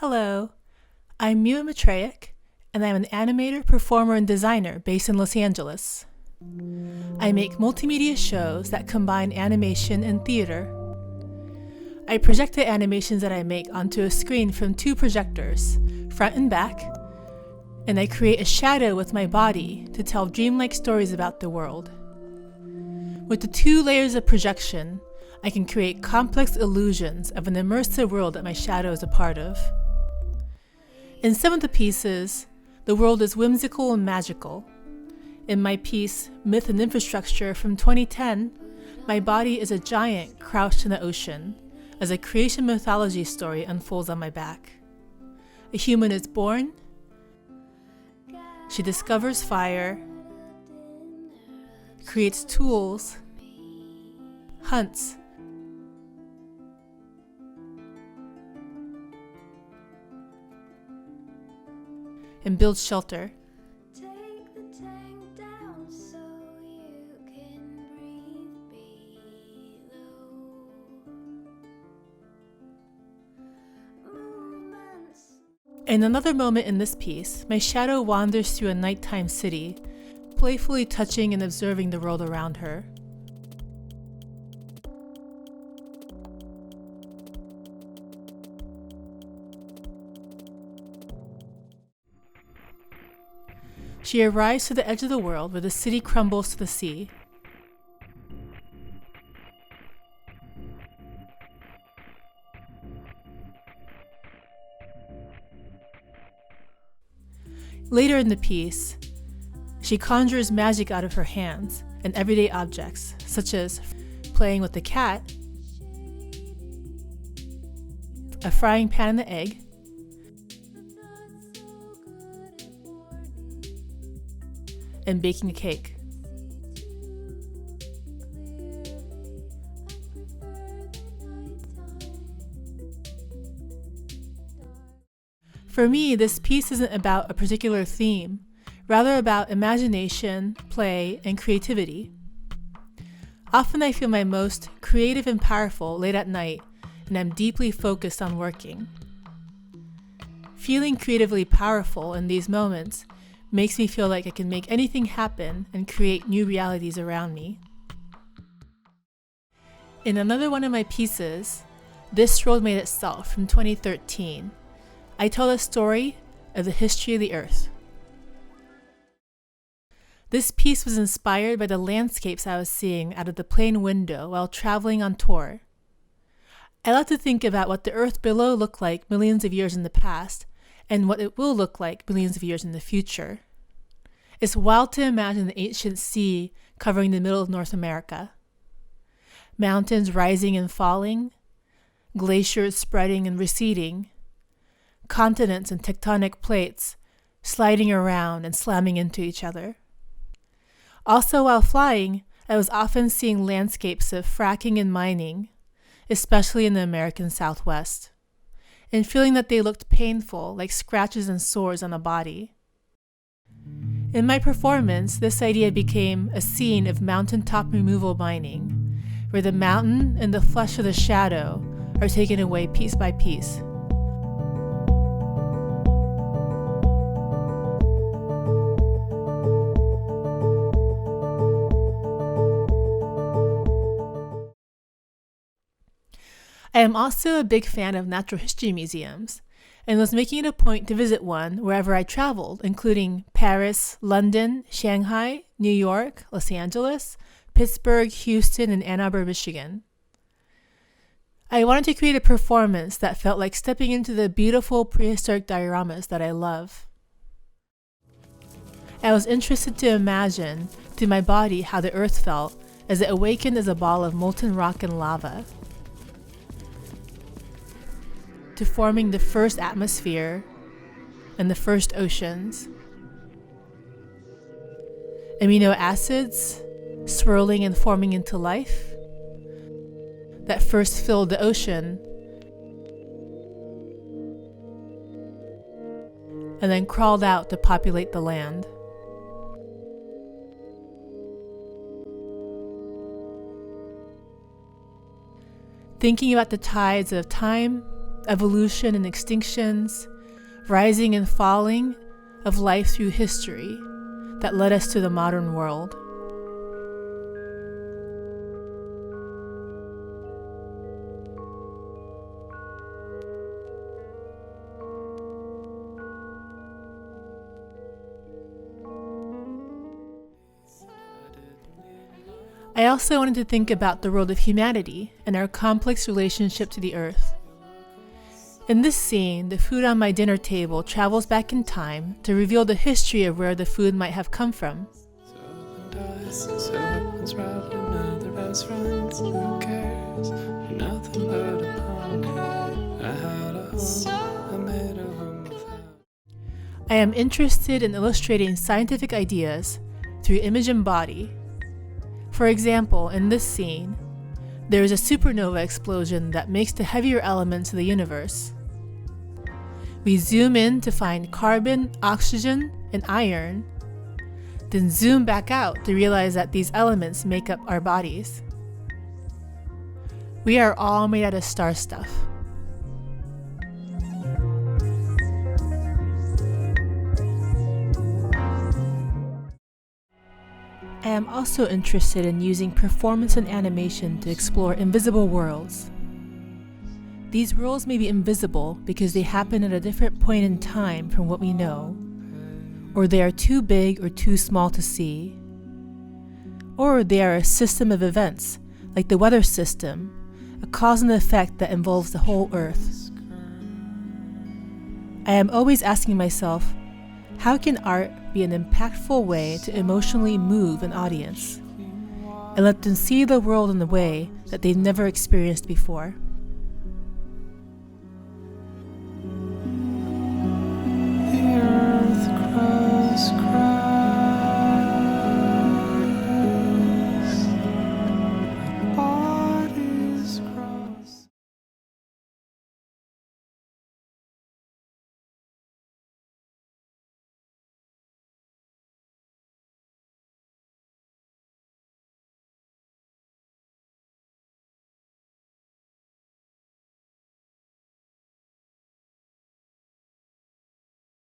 Hello, I'm Miwa Matreyek, and I'm an animator, performer, and designer based in Los Angeles. I make multimedia shows that combine animation and theater. I project the animations that I make onto a screen from two projectors, front and back, and I create a shadow with my body to tell dreamlike stories about the world. With the two layers of projection, I can create complex illusions of an immersive world that my shadow is a part of. In some of the pieces, the world is whimsical and magical. In my piece, Myth and Infrastructure from 2010, my body is a giant crouched in the ocean as a creation mythology story unfolds on my back. A human is born, she discovers fire, creates tools, hunts, and builds shelter. In another moment in this piece, my shadow wanders through a nighttime city, playfully touching and observing the world around her. She arrives to the edge of the world where the city crumbles to the sea. Later in the piece, she conjures magic out of her hands and everyday objects, such as playing with the cat, a frying pan and an egg, and baking a cake. For me, this piece isn't about a particular theme, rather about imagination, play, and creativity. Often I feel my most creative and powerful late at night, and I'm deeply focused on working. Feeling creatively powerful in these moments makes me feel like I can make anything happen and create new realities around me. In another one of my pieces, This World Made Itself from 2013, I tell the story of the history of the Earth. This piece was inspired by the landscapes I was seeing out of the plane window while traveling on tour. I like to think about what the Earth below looked like millions of years in the past and what it will look like millions of years in the future. It's wild to imagine the ancient sea covering the middle of North America. Mountains rising and falling, glaciers spreading and receding, continents and tectonic plates sliding around and slamming into each other. Also, while flying, I was often seeing landscapes of fracking and mining, especially in the American Southwest, and feeling that they looked painful, like scratches and sores on a body. In my performance, this idea became a scene of mountaintop removal mining, where the mountain and the flesh of the shadow are taken away piece by piece. I am also a big fan of natural history museums, and was making it a point to visit one wherever I traveled, including Paris, London, Shanghai, New York, Los Angeles, Pittsburgh, Houston, and Ann Arbor, Michigan. I wanted to create a performance that felt like stepping into the beautiful prehistoric dioramas that I love. I was interested to imagine through my body how the Earth felt as it awakened as a ball of molten rock and lava, to forming the first atmosphere and the first oceans. Amino acids swirling and forming into life that first filled the ocean and then crawled out to populate the land. Thinking about the tides of time evolution and extinctions, rising and falling of life through history that led us to the modern world. I also wanted to think about the world of humanity and our complex relationship to the earth. In this scene, the food on my dinner table travels back in time to reveal the history of where the food might have come from. I am interested in illustrating scientific ideas through image and body. For example, in this scene, there is a supernova explosion that makes the heavier elements of the universe. We zoom in to find carbon, oxygen, and iron, then zoom back out to realize that these elements make up our bodies. We are all made out of star stuff. I am also interested in using performance and animation to explore invisible worlds. These worlds may be invisible because they happen at a different point in time from what we know, or they are too big or too small to see, or they are a system of events, like the weather system, a cause and effect that involves the whole Earth. I am always asking myself, how can art be an impactful way to emotionally move an audience and let them see the world in a way that they've never experienced before?